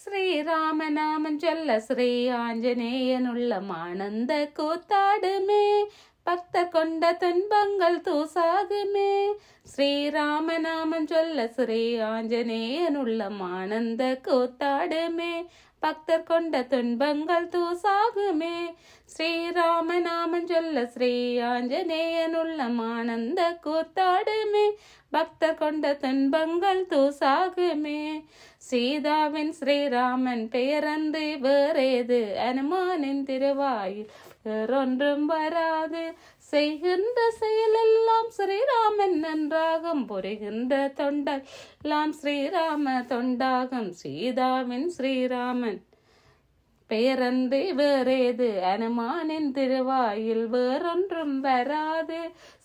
ஸ்ரீராமநாமம் சொல்ல ஸ்ரீ ஆஞ்சநேயனுள்ளம் ஆனந்த கூத்தாடுமே, பக்தர் கொண்ட துன்பங்கள் தூசாகுமே. ஸ்ரீராமநாமம் சொல்ல ஸ்ரீ ஆஞ்சநேயனுள்ளம் ஆனந்த கூத்தாடுமே, பக்தர் கொண்ட துன்பங்கள் தூசாகுமே. ஸ்ரீராமநாமம் சொல்ல ஸ்ரீ ஆஞ்சநேயனுள்ளம் ஆனந்த கூத்தாடுமே, பக்தர் கொண்ட துன்பங்கள் தூசாகுமே. சீதாவின் ஸ்ரீராமன் பெயரன்றி வேறேது, அனுமானின் திருவாயில் வேறொன்றும் வராது. செய்கின்ற செயலெல்லாம் ஸ்ரீராமன் நன்றாகும், புரிகின்ற தொண்டெல்லாம் ஸ்ரீராம தொண்டாகும். சீதாவின் ஸ்ரீராமன் பெயரன்றி வேறேது, அனுமானின் திருவாயில் வேறொன்றும் வராது.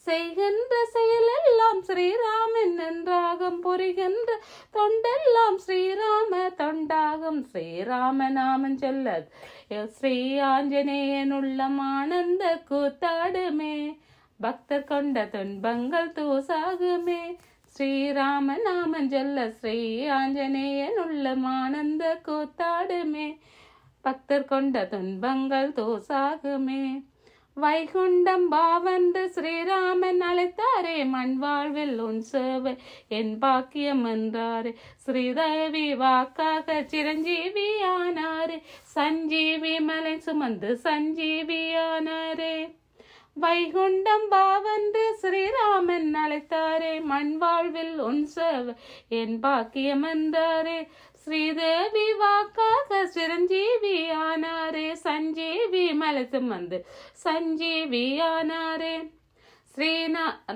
செய்கின்ற செயலெல்லாம் ஸ்ரீராமன் நன்றாகும், புரிகின்ற தொண்டெல்லாம் ஸ்ரீராம தொண்டாகும். ஸ்ரீராமநாமம் சொல்ல ஸ்ரீ ஆஞ்சநேயனுள்ளம் ஆனந்த கூத்தாடுமே, பக்தர் கொண்ட துன்பங்கள் தூசாகுமே. ஸ்ரீராமநாமம் சொல்ல ஸ்ரீ ஆஞ்சநேயனுள்ளம் ஆனந்த கூத்தாடுமே, பக்தர் கொண்ட துன்பங்கள் தூசாகுமே. வைகுண்டம் பாவென்று ஸ்ரீராமன் அழைத்தாரே, மண் வாழ்வில் உன் சேவை என் பாக்கியம் என்றாரே. ஸ்ரீதேவி வாக்காக சிரஞ்சீவியானாரே, சஞ்சீவி மலை சுமந்து சஞ்சீவியானாரே. வைகுண்டம் பாவென்று ஸ்ரீராமன் அழைத்தாரே, மண் வாழ்வில் உன் சேவை என் பாக்கியம் என்றாரே. ஸ்ரீதேவி வாக்காக சிரஞ்சீவியானாரே, சஞ்சீவி மலை சுமந்து சஞ்சீவியானாரே.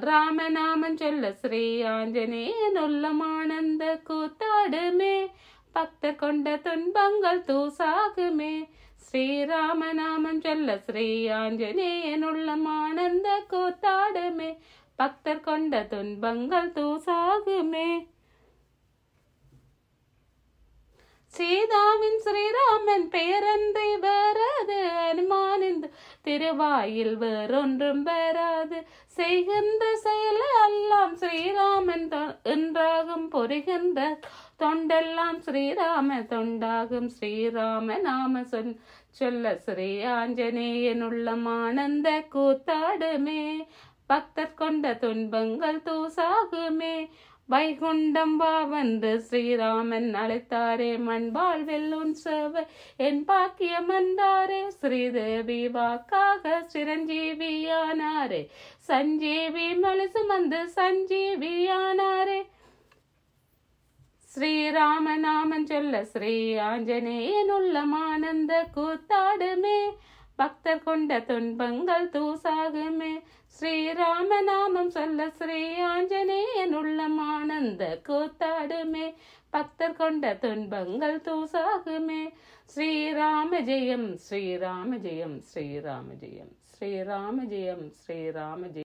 ராமநாமம் சொல்ல ஸ்ரீ ஆஞ்சநேயனுள்ளம் ஆனந்த கூத்தாடுமே, பக்தர் கொண்ட துன்பங்கள் தூசாகுமே. ஸ்ரீராமநாமம் சொல்ல ஸ்ரீ ஆஞ்சநேயனுள்ளம் ஆனந்த கூத்தாடுமே, பக்தர் கொண்ட துன்பங்கள் தூசாகுமே. சீதாவின் ஸ்ரீராமன் பெயரன்றி வேறது, அனுமானின் திருவாயில் வேறொன்றும் வராது. செய்கின்ற செயல் எல்லாம் ஸ்ரீராமன் என்றாகும், பொறுகின்ற தொண்டெல்லாம் ஸ்ரீராம தொண்டாகும். ஸ்ரீராம நாம சொல்ல ஸ்ரீ ஆஞ்சநேயனுள்ளம் ஆனந்த கூத்தாடுமே, பக்தர் கொண்ட துன்பங்கள் தூசாகுமே. வைகுண்டம் வாவென்று ஸ்ரீராமன் அழைத்தாரே, மண் வாழ்வில் உன் சேவை என் பாக்கியம் என்றாரே. ஸ்ரீதேவி வாக்காக சிரஞ்சீவியானாரே, சஞ்சீவி மலை சுமந்து சஞ்சீவியானாரே. ஸ்ரீராமநாமம் சொல்ல ஸ்ரீ ஆஞ்சநேயனுள்ளம் ஆனந்த கூத்தாடுமே, பக்தர் கொண்ட துன்பங்கள் தூசாகுமே. ஸ்ரீராமநாமம் சொல்ல ஸ்ரீ ஆஞ்சநேயனுள்ளம் ஆனந்த கூத்தாடுமே, பக்தர் கொண்ட துன்பங்கள் தூசாகுமே. ஸ்ரீராம ஜெயம் ஸ்ரீராம ஜெயம் ஸ்ரீராம ஜெயம் ஸ்ரீராம ஜெயம் ஸ்ரீராம ஜெயம்.